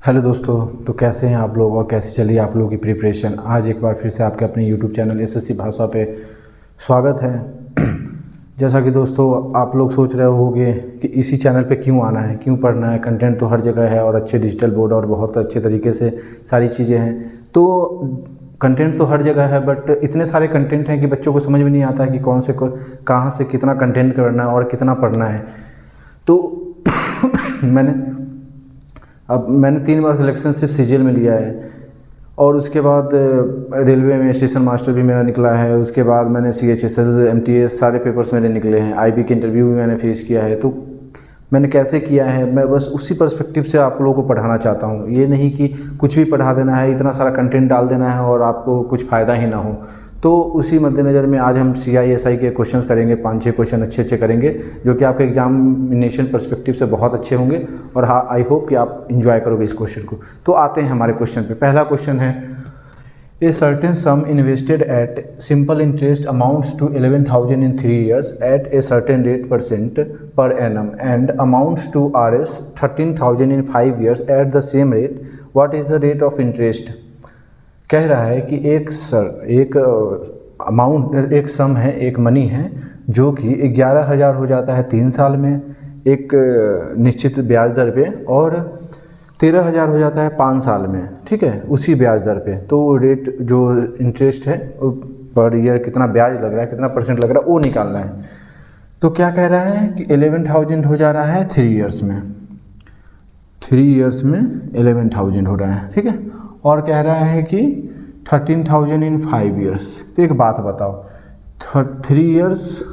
Hello दोस्तों, तो कैसे हैं आप लोग और कैसे चली आप लोगों की प्रिपरेशन। आज एक बार फिर से आपके अपने यूट्यूब चैनल एसएससी भाषा पे स्वागत है। जैसा कि दोस्तों आप लोग सोच रहे होंगे कि इसी चैनल पे क्यों आना है, क्यों पढ़ना है। कंटेंट तो हर जगह है और अच्छे डिजिटल बोर्ड और बहुत अच्छे तरीके से सारी चीज़ें हैं। तो कंटेंट तो हर जगह है, बट इतने सारे कंटेंट हैं कि बच्चों को समझ में नहीं आता है कि कौन से कहाँ से कितना कंटेंट करना है और कितना पढ़ना है। तो मैंने 3 बार सिलेक्शन सिर्फ सीजीएल में लिया है और उसके बाद रेलवे में स्टेशन मास्टर भी मेरा निकला है। उसके बाद मैंने सीएचएसएल एमटीएस सारे पेपर्स मेरे निकले हैं। आईबी के इंटरव्यू भी मैंने फेस किया है। तो मैंने कैसे किया है, मैं बस उसी पर्सपेक्टिव से आप लोगों को पढ़ाना चाहता हूँ। ये नहीं कि कुछ भी पढ़ा देना है, इतना सारा कंटेंट डाल देना है और आपको कुछ फ़ायदा ही ना हो। तो उसी मद्देनज़र में आज हम सीआईएसआई के क्वेश्चंस करेंगे। 5-6 क्वेश्चन अच्छे करेंगे जो कि आपके एग्जामिनेशन पर्सपेक्टिव से बहुत अच्छे होंगे। और हाँ, आई होप कि आप इंजॉय करोगे इस क्वेश्चन को। तो आते हैं हमारे क्वेश्चन पे। पहला क्वेश्चन है, A certain sum invested at simple interest amounts to 11,000 in 3 years at a certain rate% per annum and amounts to Rs 13,000 in 5 years at the same rate. What is the rate of interest? कह रहा है कि एक amount, एक सम है, एक money है जो कि 11,000 हो जाता है 3 साल में एक निश्चित ब्याज दर पे और 13,000 हो जाता है 5 साल में, ठीक है, उसी ब्याज दर पे। तो रेट जो इंटरेस्ट है पर ईयर कितना ब्याज लग रहा है, कितना परसेंट लग रहा है, वो निकालना है। तो क्या कह रहा है कि 11,000 हो जा रहा है 3 ईयर्स में। 3 ईयर्स में 11,000 हो रहा है, ठीक है। और कह रहा है कि 13,000 इन 5 ईयर्स। तो एक बात बताओ, 3 ईयर्स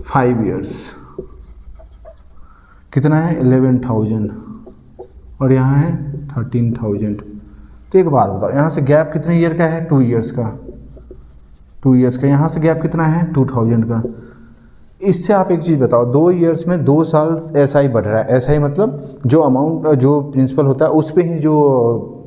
5 ईयर्स कितना है 11,000 और यहाँ है 13,000। तो एक बात बताओ, यहाँ से गैप कितने ईयर का है, 2 ईयर्स का। 2 ईयर्स का। यहाँ से गैप कितना है 2,000 का। इससे आप एक चीज़ बताओ, 2 ईयर्स में 2 साल एसआई बढ़ रहा है। एसआई मतलब जो अमाउंट, जो प्रिंसिपल होता है उस पर ही जो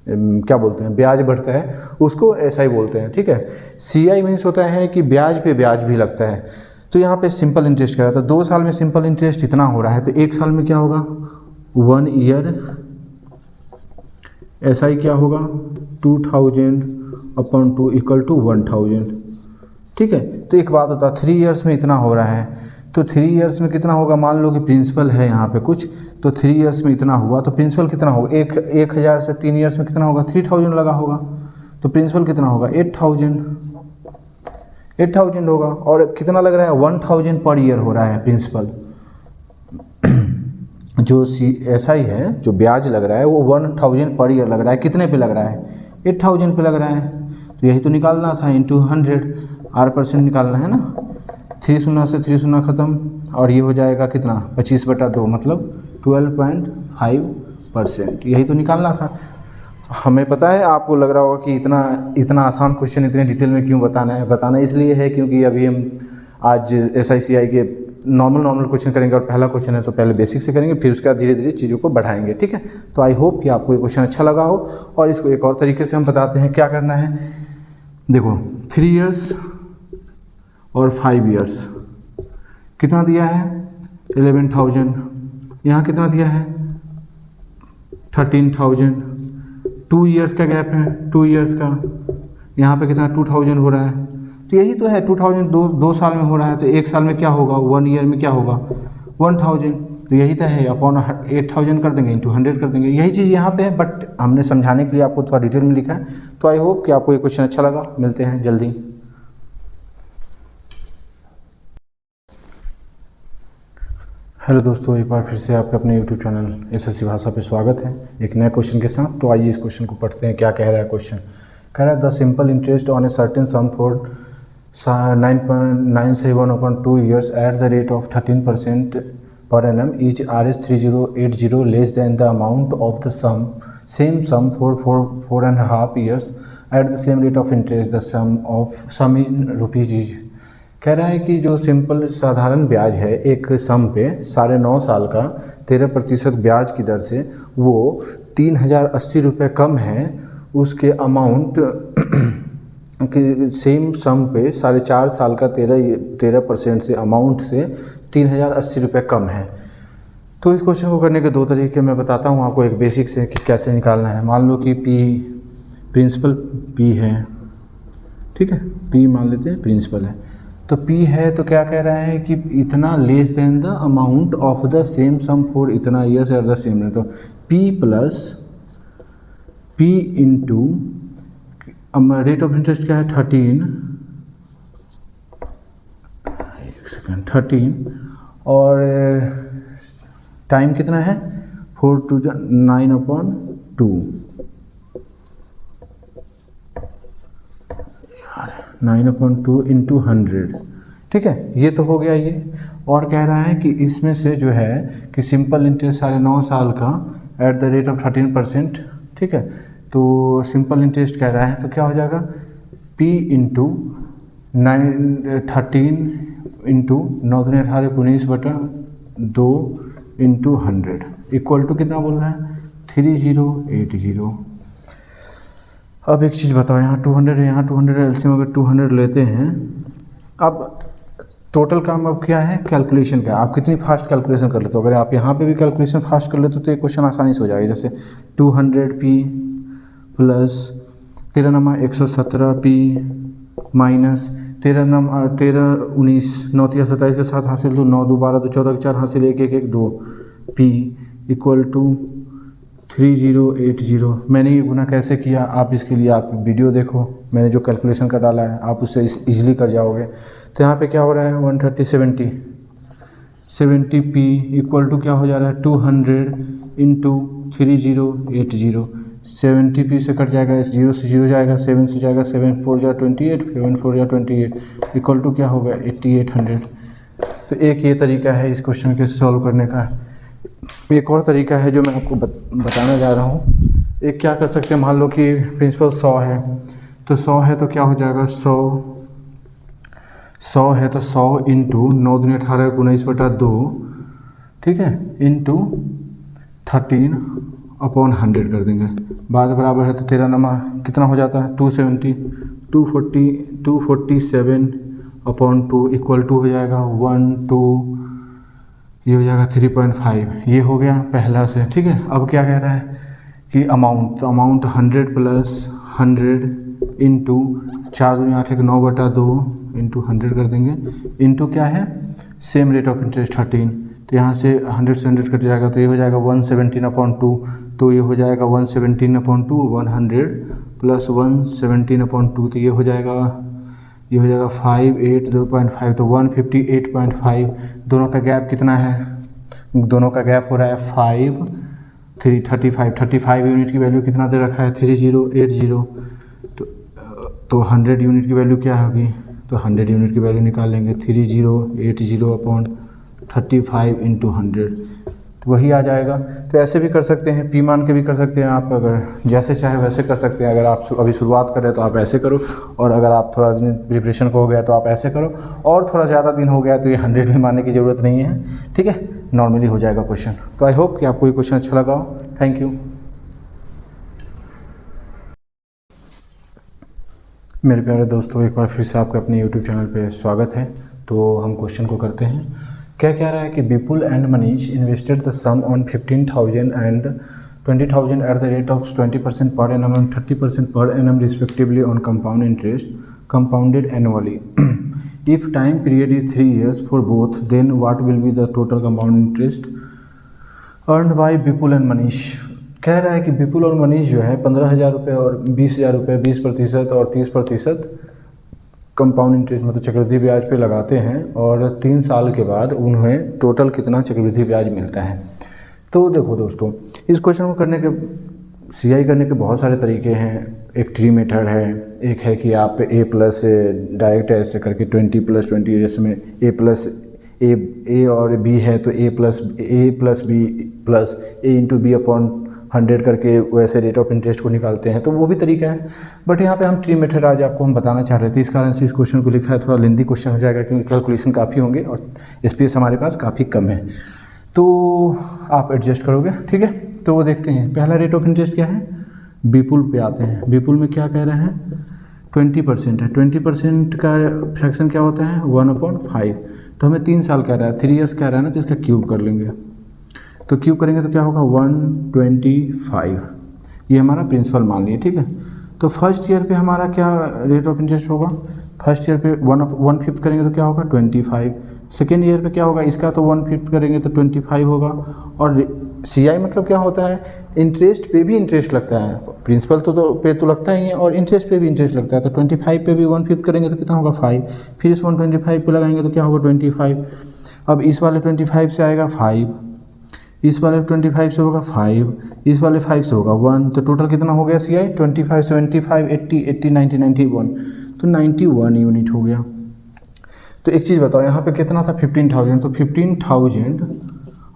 क्या बोलते हैं, ब्याज बढ़ता है, उसको एसआई बोलते हैं, ठीक है। सीआई मीन्स होता है कि ब्याज पे ब्याज भी लगता है। तो यहाँ पे सिंपल इंटरेस्ट कह रहा था, 2 साल में सिंपल इंटरेस्ट इतना हो रहा है, तो 1 साल में क्या होगा 1 ईयर एसआई क्या होगा 2,000/2 इक्वल टू 1,000, ठीक है। तो एक बात होता है 3 ईयर्स में इतना हो रहा है, तो 3 ईयर्स में कितना होगा, मान लो कि प्रिंसिपल है यहाँ पे कुछ, तो 3 ईयर्स में इतना हुआ, तो प्रिंसिपल कितना होगा, 1,000 से 3 ईयर्स में कितना होगा 3,000 लगा होगा, तो प्रिंसिपल कितना होगा 8,000 होगा। और कितना लग रहा है 1,000 पर ईयर हो रहा है प्रिंसिपल। जो एसआई है, जो ब्याज लग रहा है वो 1,000 पर ईयर लग रहा है। कितने पे लग रहा है 8,000 पे लग रहा है। तो यही तो निकालना था, इंटू 100 R% निकालना है ना। 3 शून्य से 3 शून्य ख़त्म और ये हो जाएगा कितना 25/2 मतलब 12.5%। यही तो निकालना था। हमें पता है आपको लग रहा होगा कि इतना आसान क्वेश्चन इतने डिटेल में क्यों बताना इसलिए है क्योंकि अभी हम आज SICI के नॉर्मल क्वेश्चन करेंगे और पहला क्वेश्चन है तो पहले बेसिक से करेंगे, फिर उसके बाद धीरे धीरे चीज़ों को बढ़ाएंगे, ठीक है। तो आई होप कि आपको ये क्वेश्चन अच्छा लगा हो। और इसको एक और तरीके से हम बताते हैं क्या करना है। देखो 3 ईयर्स और 5 ईयर्स कितना दिया है 11,000, यहाँ कितना दिया है 13,000। 2 ईयर्स का गैप है, 2 ईयर्स का, यहाँ पे कितना 2,000 हो रहा है। तो यही तो है 2,000 दो साल में हो रहा है, तो 1 साल में क्या होगा 1 ईयर में क्या होगा 1,000। तो यही तो है, अपॉन 8,000 कर देंगे, इंटू 100 कर देंगे। यही चीज़ यहाँ पे है, बट हमने समझाने के लिए आपको थोड़ा डिटेल में लिखा है। तो आई होप कि आपको ये क्वेश्चन अच्छा लगा। मिलते हैं जल्दी। हेलो दोस्तों, एक बार फिर से आपके अपने यूट्यूब चैनल एसएससी भाषा पे स्वागत है एक नए क्वेश्चन के साथ। तो आइए इस क्वेश्चन को पढ़ते हैं। क्या कह रहा है क्वेश्चन, कह रहा है the simple interest on a certain some for 9.971/2 years at the rate of 13% per annum each Rs 3080 less than the amount of the same sum for 4.5 years at the same rate of interest. The sum in rupees is। कह रहा है कि जो simple साधारण ब्याज है एक सम पे 9.5 साल का 13% ब्याज की दर से वो 3,080 रुपये कम है, उसके अमाउंट कि सेम सम पे 4.5 साल का 13% से अमाउंट से 3,080 रुपये कम है। तो इस क्वेश्चन को करने के दो तरीके मैं बताता हूँ आपको, एक बेसिक से कि कैसे निकालना है। मान लो कि P प्रिंसिपल P है, ठीक है, P मान लेते हैं प्रिंसिपल है। तो P है तो क्या कह रहा है कि इतना less than the amount of the same sum for इतना years at the same rate. तो P plus P into rate of interest क्या है 13 और टाइम कितना है 4 to 9/2 9/2 इंटू 100, ठीक है। ये तो हो गया ये। और कह रहा है कि इसमें से जो है कि सिंपल इंटरेस्ट 9.5 साल का एट द रेट ऑफ 13%, ठीक है। तो सिंपल इंटरेस्ट कह रहा है तो क्या हो जाएगा P into 13 into 9×18 into 100 equal to कितना बोल रहा है 3080। अब एक चीज़ बताओ, यहाँ 200 है, यहाँ 200 है, एलसीएम अगर 200 लेते हैं। अब टोटल काम अब क्या है, कैलकुलेशन का। आप कितनी फास्ट कैलकुलेशन कर लेते हो। अगर आप यहाँ पे भी कैलकुलेशन फास्ट कर लेते हो तो ये क्वेश्चन आसानी से हो जाएगा। जैसे 200p प्लस 13×117p माइनस 13×19 9×3=27 के साथ हासिल 2 9 2 12 2 14 4 हासिल 1 1 1 2p इक्वल टू 3080। मैंने ये गुना कैसे किया, आप इसके लिए आप वीडियो देखो, मैंने जो कैलकुलेशन का डाला है आप उससे इजीली कर जाओगे। तो यहाँ पे क्या हो रहा है 130 p इक्वल टू क्या हो जा रहा है 200 इंटू 3080। 70p से कट जाएगा, 0 से 0 जाएगा, 7 से जाएगा, 7 4 जा 28, 7 4 जा 28 इक्वल टू क्या होगा 8800। तो एक ये तरीका है इस क्वेश्चन के सॉल्व करने का। एक और तरीका है जो मैं आपको बताने जा रहा हूँ। एक क्या कर सकते हैं, मान लो कि प्रिंसिपल 100 है, तो 100 है तो क्या हो जाएगा 100 है तो 100 इंटू 9×18 ठीक है, इंटू 13/100 कर देंगे। बाद बराबर है तो 13 कितना हो जाता है 247/2 इक्वल टू हो जाएगा 1 2, ये हो जाएगा 3.5। ये हो गया पहला से, ठीक है। अब क्या कह रहा है कि अमाउंट 100 प्लस 100 इंटू 4 दूनी 8 1 9/2 इंटू 100 कर देंगे, इंटू क्या है सेम रेट ऑफ इंटरेस्ट 13। तो यहाँ से 100 से 100 कट जाएगा तो ये हो जाएगा 117/2। तो ये हो जाएगा 117/2 100 प्लस 117/2 तो ये हो जाएगा 582.5 तो 158.5। दोनों का गैप कितना है, दोनों का गैप हो रहा है 35 यूनिट की वैल्यू कितना दे रखा है 3080। तो 100 यूनिट की वैल्यू क्या होगी, तो 100 यूनिट की वैल्यू निकाल लेंगे 3080/35 इंटू 100 तो वही आ जाएगा। तो ऐसे भी कर सकते हैं, पी मान के भी कर सकते हैं आप, अगर जैसे चाहे वैसे कर सकते हैं। अगर आप अभी शुरुआत कर रहे हैं तो आप ऐसे करो, और अगर आप थोड़ा दिन प्रिपरेशन को हो गया तो आप ऐसे करो, और थोड़ा ज़्यादा दिन हो गया तो ये 100 में मानने की ज़रूरत नहीं है, ठीक है, नॉर्मली हो जाएगा क्वेश्चन। तो आई होप कि आपको ये क्वेश्चन अच्छा लगा हो। Thank you. मेरे प्यारे दोस्तों, एक बार फिर से आपके अपने यूट्यूब चैनल पे स्वागत है। तो हम क्वेश्चन को करते हैं। क्या कह रहा है कि Vipul and Manish invested the sum on 15,000 and 20,000 at the rate of 20% per annum and 30% per annum respectively on compound interest compounded annually. If time period is 3 years for both, then what will be the total compound interest earned by Vipul and Manish. कह रहा है कि विपुल और मनीष जो है 15,000 रुपये और 20,000 रुपये 20% और 30% कंपाउंड इंटरेस्ट मतलब चक्रवृद्धि ब्याज पे लगाते हैं, और 3 साल के बाद उन्हें टोटल कितना चक्रवृद्धि ब्याज मिलता है। तो देखो दोस्तों, इस क्वेश्चन को करने के सीआई करने के बहुत सारे तरीके हैं। एक ट्री मेथड है, एक है कि आप ए प्लस डायरेक्ट ऐसे करके 20+20 जिसमें ए प्लस ए और बी है तो ए प्लस बी प्लस ए इंटू बी अपॉन 100 करके वैसे रेट ऑफ इंटरेस्ट को निकालते हैं, तो वो भी तरीका है। बट यहाँ पे हम ट्री मेथड आज आपको हम बताना चाह रहे थे, इस कारण से इस क्वेश्चन को लिखा है। थोड़ा लेंदी क्वेश्चन हो जाएगा क्योंकि कैलकुलेशन काफ़ी होंगे और स्पेस हमारे पास काफ़ी कम है, तो आप एडजस्ट करोगे, ठीक है। तो वो देखते हैं पहला रेट ऑफ इंटरेस्ट क्या है, विपुल पे आते हैं। विपुल में क्या कह रहे हैं 20% है। 20% का फ्रैक्शन क्या होता है 1/5। तो हमें 3 साल कह रहा है, 3 years कह रहा है ना, तो इसका क्यूब कर लेंगे। तो क्यूब करेंगे तो क्या होगा 125, ये हमारा प्रिंसिपल मान लिए, ठीक है। तो फर्स्ट ईयर पे हमारा क्या रेट ऑफ इंटरेस्ट होगा, फर्स्ट ईयर पे 1/5 करेंगे तो क्या होगा 25, सेकेंड ईयर पे क्या होगा, इसका तो 1/5 करेंगे तो 25 होगा। और CI मतलब क्या होता है, इंटरेस्ट पे भी इंटरेस्ट लगता है, प्रिंसिपल पे तो लगता ही है और इंटरेस्ट पे भी इंटरेस्ट लगता है। तो 25 पे भी 1/5 करेंगे तो कितना होगा 5, फिर इस 125 पे लगाएंगे तो क्या होगा 25। अब इस वाले 25 से आएगा 5, इस वाले 25 से होगा 5, इस वाले 5 से होगा 1, तो टोटल कितना हो गया CI 25, 75, 80, 80, 90, 91, तो 91 यूनिट हो गया। तो एक चीज़ बताओ, यहाँ पे कितना था 15,000, तो 15,000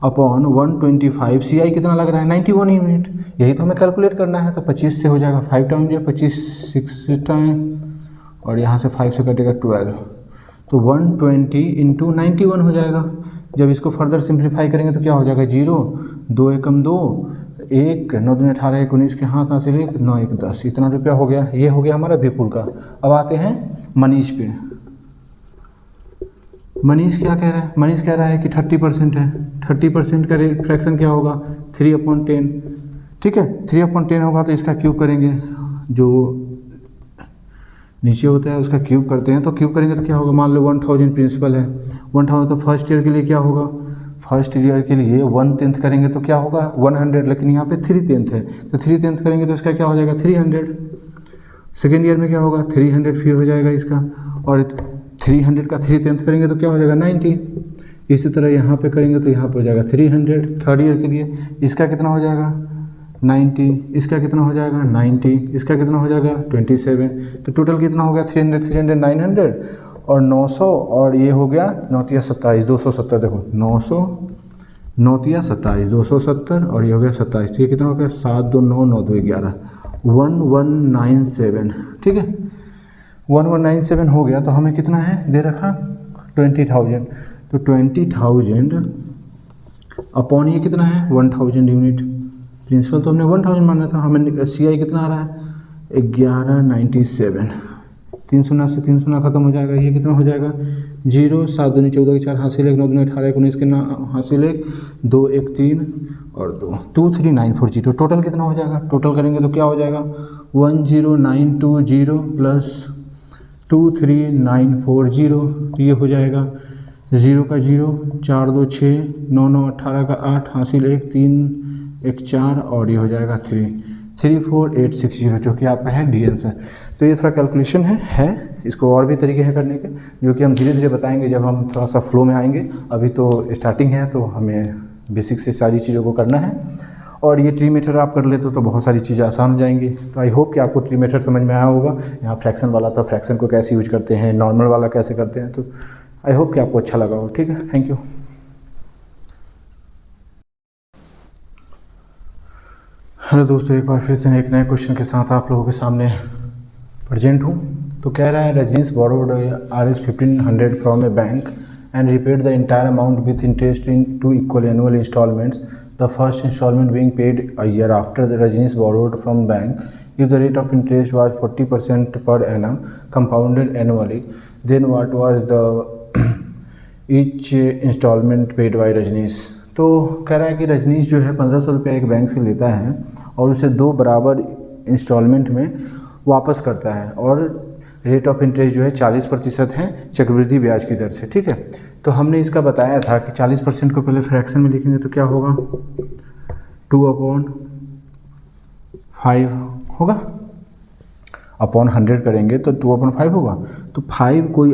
अपॉन 125 CI कितना लग रहा है 91 यूनिट, यही तो हमें कैलकुलेट करना है। तो 25 से हो जाएगा 5 टाइम, जो 25 6 टाइम, और यहाँ से 5 से कटेगा 12, तो 120 इंटू 91 हो जाएगा। जब इसको फर्दर सिंप्लीफाई करेंगे तो क्या हो जाएगा 0, 2 एकम 2, 1, 9 दूनी 18, 19 के हाथ हासिल 1, 9 1 10, इतना रुपया हो गया। ये हो गया हमारा विपुल का। अब आते हैं मनीष पे। मनीष क्या कह रहा है, मनीष कह रहा है कि 30% है, 30% का रेट फ्रैक्शन क्या होगा 3/10, ठीक है। 3/10 होगा तो इसका क्यूब करेंगे, जो नीचे होता है उसका क्यूब करते हैं। तो क्यूब करेंगे तो क्या होगा, मान लो 1000 प्रिंसिपल है, 1000, तो फर्स्ट ईयर के लिए क्या होगा, फर्स्ट ईयर के लिए 1/10 करेंगे तो क्या होगा 100, लेकिन यहाँ पे 3/10 है, तो 3/10 करेंगे तो इसका क्या हो जाएगा 300। सेकेंड ईयर में क्या होगा 300 फिर हो जाएगा इसका, और 300 का 3/10 करेंगे तो क्या हो जाएगा 90। इसी तरह यहाँ पे करेंगे तो यहाँ पे हो जाएगा 300। थर्ड ईयर के लिए इसका कितना हो जाएगा 90, इसका कितना हो जाएगा 90, इसका कितना हो जाएगा 27, तो टोटल कितना हो गया 300, 300, 900 और 900, और ये हो गया 9 27, 270, देखो 900, 9 27, 270, और ये हो गया 27, ये कितना हो गया 7 2 9 9 2 11, 1197, ठीक है। 1197 हो गया, तो हमें कितना है दे रखा 20,000, तो 20,000 अपॉन ये कितना है 1000 यूनिट, प्रिंसिपल तो हमने 1000 माना था, हमें CI कितना आ रहा है 1197, 3 शून्य से 3 शून्य खत्म हो जाएगा, ये कितना हो जाएगा 0, 7 दूनी 14 के 4 हासिल 1, 9 दूनी 18, 19 के हासिल 1, 2 1 3 और 2, 23940, टोटल कितना हो जाएगा, टोटल करेंगे तो क्या हो जाएगा 10920 प्लस 23940, ये हो जाएगा 0 का 0, 4 2 6, 9 9 18 का 8 हासिल 1, 3 1 4, और ये हो जाएगा 34860, जो कि आपका है डी आंसर। तो ये थोड़ा कैलकुलेशन है, इसको और भी तरीके हैं करने के, जो कि हम धीरे धीरे बताएंगे जब हम थोड़ा सा फ्लो में आएंगे। अभी तो स्टार्टिंग है, तो हमें बेसिक से सारी चीज़ों को करना है, और ये ट्री मेथड आप कर लेते हो तो बहुत सारी चीज़ें आसान हो जाएंगी। तो आई होप कि आपको ट्री मेथड समझ में आया होगा। यहाँ फ्रैक्शन वाला था, फ्रैक्शन को कैसे यूज करते हैं, नॉर्मल वाला कैसे करते हैं, तो आई होप कि आपको अच्छा लगा हो, ठीक है। Thank you. हेलो दोस्तों, एक बार फिर से एक नए क्वेश्चन के साथ आप लोगों के सामने प्रेजेंट हूँ। तो कह रहा है Rajnish borrowed Rs 1500 from a bank and repaid the entire amount with interest in 2 equal annual installments, the first installment being paid a year after the Rajneesh borrowed from bank. If the rate of interest was 40% per annum compounded annually, then what was the each installment paid by Rajneesh? तो कह रहा है कि रजनीश जो है 1500 रुपया एक bank से लेता है और उसे 2 बराबर इंस्टॉलमेंट में वापस करता है, और रेट ऑफ इंटरेस्ट जो है 40% है चक्रवृद्धि ब्याज की दर से, ठीक है। तो हमने इसका बताया था कि 40% को पहले फ्रैक्शन में लिखेंगे तो क्या होगा 2/5 होगा, अपॉन 100 करेंगे तो 2/5 होगा। तो 5 कोई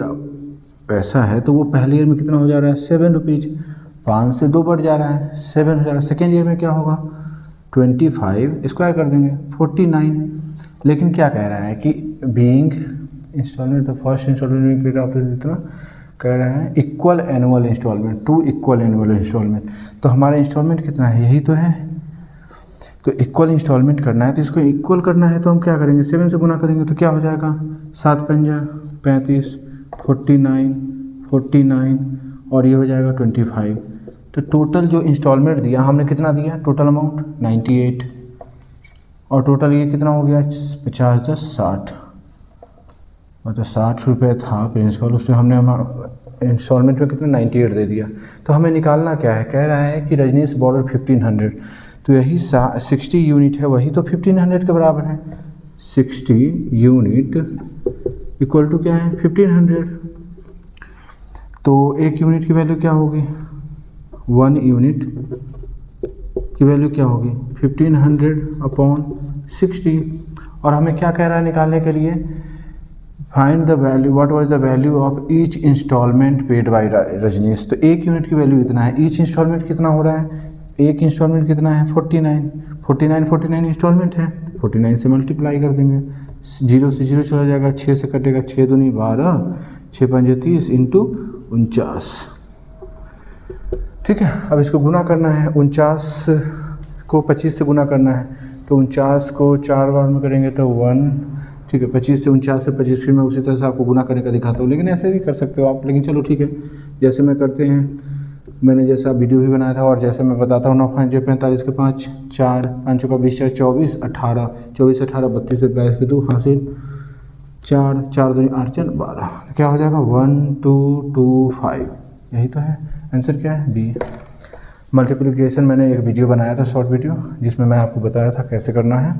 पैसा है तो वो पहले ईयर में कितना हो जा रहा है 7 रुपीज़, 5 से 2 बढ़ जा रहा है 7 हो जा रहा है। सेकेंड ईयर में क्या होगा 25 स्क्वायर कर देंगे 49। लेकिन क्या कह रहा है कि being instalment the first instalment period after जितना कह रहा है equal annual instalment 2 equal annual instalment. तो हमारा इंस्टॉलमेंट कितना है यही तो है, तो इक्वल इंस्टॉलमेंट करना है तो इसको इक्वल करना है तो हम क्या करेंगे 7 से गुना करेंगे तो क्या हो जाएगा 7 पंजा 35 49 और ये हो जाएगा 25। तो टोटल जो इंस्टॉलमेंट दिया हमने कितना दिया टोटल अमाउंट 98 और टोटल ये कितना हो गया 50 10 60, मतलब 60 रुपये था प्रिंसिपल, उस पर हमने इंस्टॉलमेंट में कितना 98 दे दिया। तो हमें निकालना क्या है, कह रहा है कि रजनीश बोरोड 1500, तो यही 60 यूनिट है, वही तो 1500 के बराबर है। 60 यूनिट इक्वल टू क्या है 1500। तो एक यूनिट की वैल्यू क्या होगी, 1 यूनिट की वैल्यू क्या होगी 1500/60। और हमें क्या कह रहा है निकालने के लिए, find the value, what was the value of each instalment paid by Rajnish. तो एक यूनिट की वैल्यू इतना है, ईच इंस्टॉलमेंट कितना हो रहा है, एक इंस्टॉलमेंट कितना है 49 इंस्टॉलमेंट है, 49 से मल्टीप्लाई कर देंगे, 0 से 0 चला जाएगा, 6 से कटेगा, 6 दूनी 12, 6 पंजे 30 इंटू 49। ठीक है, अब इसको गुना करना है, 49 को 25 से गुना करना है, तो 49 को 4 बार में करेंगे तो 1, ठीक है, 25 से 49 से 25, फिर मैं उसी तरह से आपको गुना करने का दिखाता हूँ, लेकिन ऐसे भी कर सकते हो आप, लेकिन चलो ठीक है, जैसे मैं करते हैं, मैंने जैसा वीडियो भी बनाया था और जैसे मैं बताता हूँ 9 5 45 के 5 4 5 का 20 24 18 24 18 32 से 22 के 2 हासिल 4 4 2 8 4 12, तो क्या हो जाएगा 1225, यही तो है आंसर। क्या है बी। मल्टीप्लिकेशन मैंने एक वीडियो बनाया था, शॉर्ट वीडियो, जिसमें मैं आपको बताया था कैसे करना है।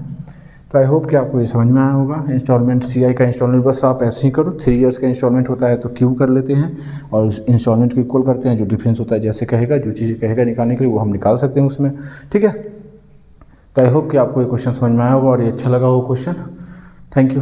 तो आई होप कि आपको ये समझ में आया होगा। इंस्टॉलमेंट CI का इंस्टॉलमेंट बस आप ऐसे ही करो, 3 इयर्स का इंस्टॉलमेंट होता है तो क्यू कर लेते हैं और उस इंस्टॉलमेंट को इक्वल करते हैं, जो डिफरेंस होता है जैसे कहेगा, जो चीज़ कहेगा निकालने के लिए वो हम निकाल सकते हैं उसमें। ठीक है, तो आई होप कि आपको ये क्वेश्चन समझ में आया होगा और ये अच्छा लगा वो क्वेश्चन। Thank you.